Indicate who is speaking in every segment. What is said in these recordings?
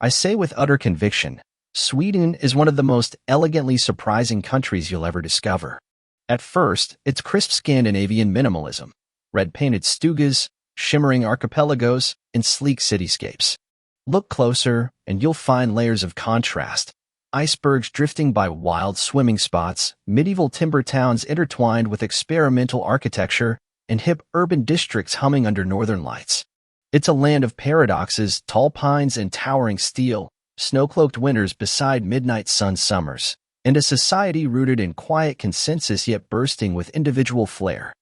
Speaker 1: I say with utter conviction, Sweden is one of the most elegantly surprising countries you'll ever discover. At first, it's crisp Scandinavian minimalism, red-painted stugas, shimmering archipelagos, and sleek cityscapes. Look closer, and you'll find layers of contrast. Icebergs drifting by wild swimming spots, medieval timber towns intertwined with experimental architecture, and hip urban districts humming under northern lights. It's a land of paradoxes, tall pines and towering steel, snow-cloaked winters beside midnight sun summers, and a society rooted in quiet consensus yet bursting with individual flair.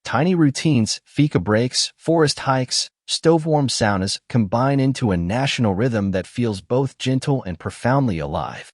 Speaker 1: Tiny routines, Fika breaks, forest hikes, stove-warm saunas combine into a national rhythm that feels both gentle and profoundly alive.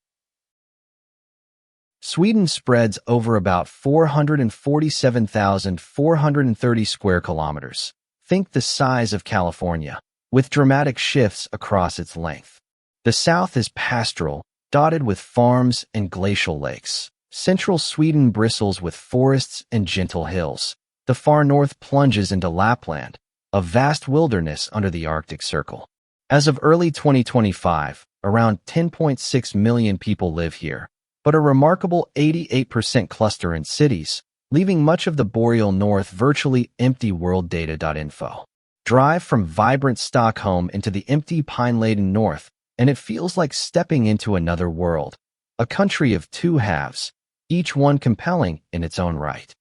Speaker 1: Sweden spreads over about 447,430 square kilometers. Think the size of California, with dramatic shifts across its length. The south is pastoral, dotted with farms and glacial lakes. Central Sweden bristles with forests and gentle hills. The far north plunges into Lapland, a vast wilderness under the Arctic Circle. As of early 2025, around 10.6 million people live here, but a remarkable 88% cluster in cities, leaving much of the boreal north virtually empty. Worlddata.info. Drive from vibrant Stockholm into the empty pine-laden north, and it feels like stepping into another world, a country of two halves, each one compelling in its own right.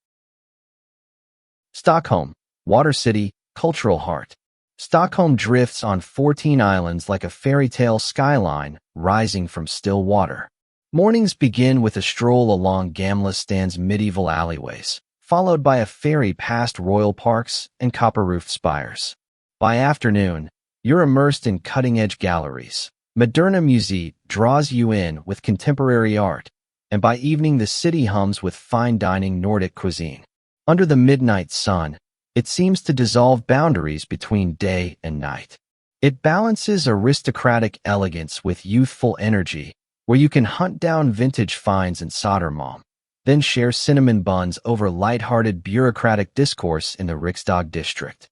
Speaker 1: Stockholm, water city, cultural heart. Stockholm drifts on 14 islands like a fairy tale skyline rising from still water. Mornings begin with a stroll along Gamla Stan's medieval alleyways, followed by a ferry past royal parks and copper-roofed spires. By afternoon, you're immersed in cutting-edge galleries. Moderna Museet draws you in with contemporary art, and by evening the city hums with fine dining Nordic cuisine. Under the midnight sun, it seems to dissolve boundaries between day and night. It balances aristocratic elegance with youthful energy, where you can hunt down vintage finds in Södermalm, then share cinnamon buns over light-hearted bureaucratic discourse in the Riksdag district.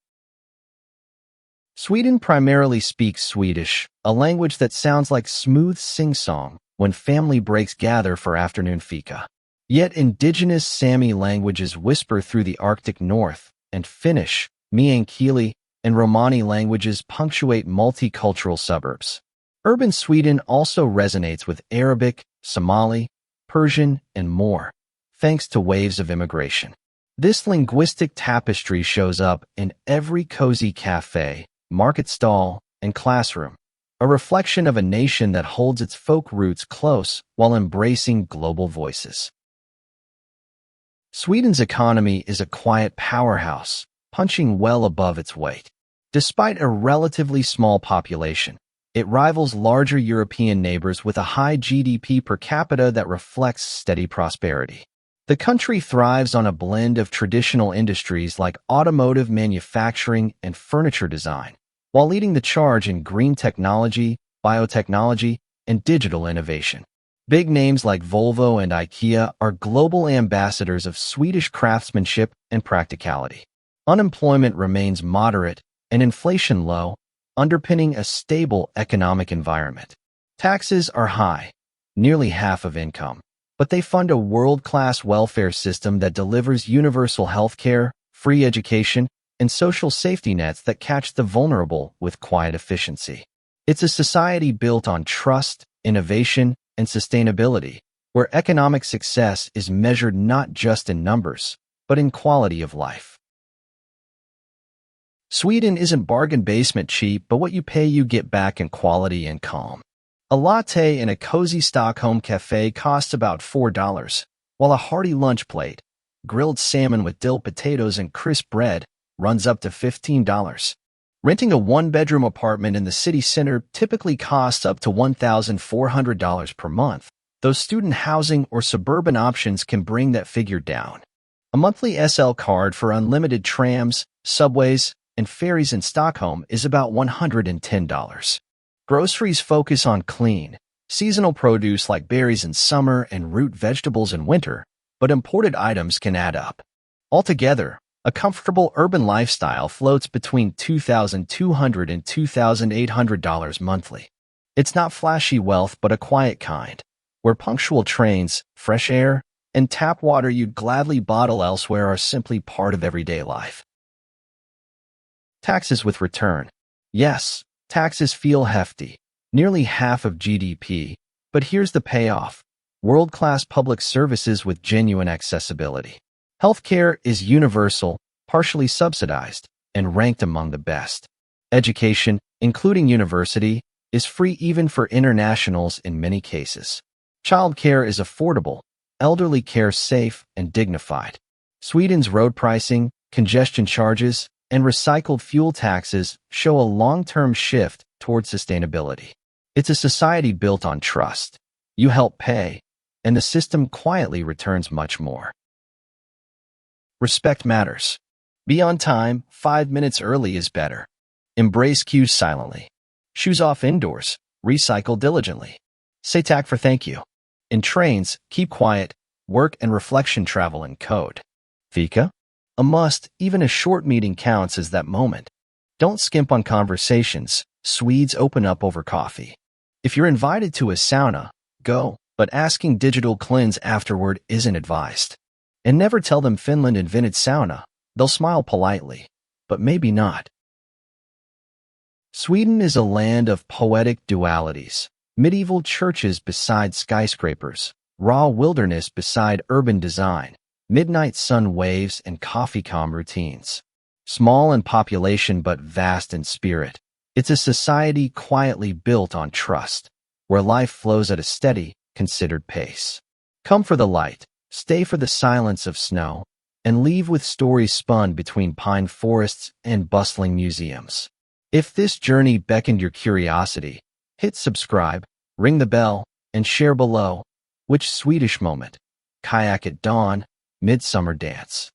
Speaker 1: Sweden primarily speaks Swedish, a language that sounds like smooth sing-song when family breaks gather for afternoon fika. Yet indigenous Sami languages whisper through the Arctic North, and Finnish, Meänkieli, and Romani languages punctuate multicultural suburbs. Urban Sweden also resonates with Arabic, Somali, Persian, and more, thanks to waves of immigration. This linguistic tapestry shows up in every cozy cafe, market stall, and classroom, a reflection of a nation that holds its folk roots close while embracing global voices. Sweden's economy is a quiet powerhouse, punching well above its weight. Despite a relatively small population, it rivals larger European neighbors with a high GDP per capita that reflects steady prosperity. The country thrives on a blend of traditional industries like automotive manufacturing and furniture design, while leading the charge in green technology, biotechnology, and digital innovation. Big names like Volvo and IKEA are global ambassadors of Swedish craftsmanship and practicality. Unemployment remains moderate and inflation low, underpinning a stable economic environment. Taxes are high, nearly half of income, but they fund a world-class welfare system that delivers universal healthcare, free education, and social safety nets that catch the vulnerable with quiet efficiency. It's a society built on trust, innovation, and sustainability, where economic success is measured not just in numbers, but in quality of life. Sweden isn't bargain basement cheap, but what you pay you get back in quality and calm. A latte in a cozy Stockholm cafe costs about $4, while a hearty lunch plate, grilled salmon with dill potatoes and crisp bread, runs up to $15. Renting a one-bedroom apartment in the city center typically costs up to $1,400 per month, though student housing or suburban options can bring that figure down. A monthly SL card for unlimited trams, subways, and ferries in Stockholm is about $110. Groceries focus on clean, seasonal produce like berries in summer and root vegetables in winter, but imported items can add up. Altogether, a comfortable urban lifestyle floats between $2,200 and $2,800 monthly. It's not flashy wealth, but a quiet kind, where punctual trains, fresh air, and tap water you'd gladly bottle elsewhere are simply part of everyday life. Taxes with return. Yes, taxes feel hefty, nearly half of GDP, but here's the payoff. World-class public services with genuine accessibility. Healthcare is universal, partially subsidized, and ranked among the best. Education, including university, is free even for internationals in many cases. Childcare is affordable, elderly care safe and dignified. Sweden's road pricing, congestion charges, and recycled fuel taxes show a long-term shift toward sustainability. It's a society built on trust. You help pay, and the system quietly returns much more. Respect matters. Be on time, 5 minutes early is better. Embrace queues silently. Shoes off indoors. Recycle diligently. Say tack for thank you. In trains, keep quiet. Work and reflection travel in code. Fika? A must, even a short meeting counts as that moment. Don't skimp on conversations. Swedes open up over coffee. If you're invited to a sauna, go, but asking digital cleanse afterward isn't advised. And never tell them Finland invented sauna. They'll smile politely, but maybe not. Sweden is a land of poetic dualities. Medieval churches beside skyscrapers, raw wilderness beside urban design, midnight sun waves and coffee-calm routines. Small in population but vast in spirit. It's a society quietly built on trust, where life flows at a steady, considered pace. Come for the light, stay for the silence of snow, and leave with stories spun between pine forests and bustling museums. If this journey beckoned your curiosity, hit subscribe, ring the bell, and share below. Which Swedish moment? Kayak at dawn, midsummer dance.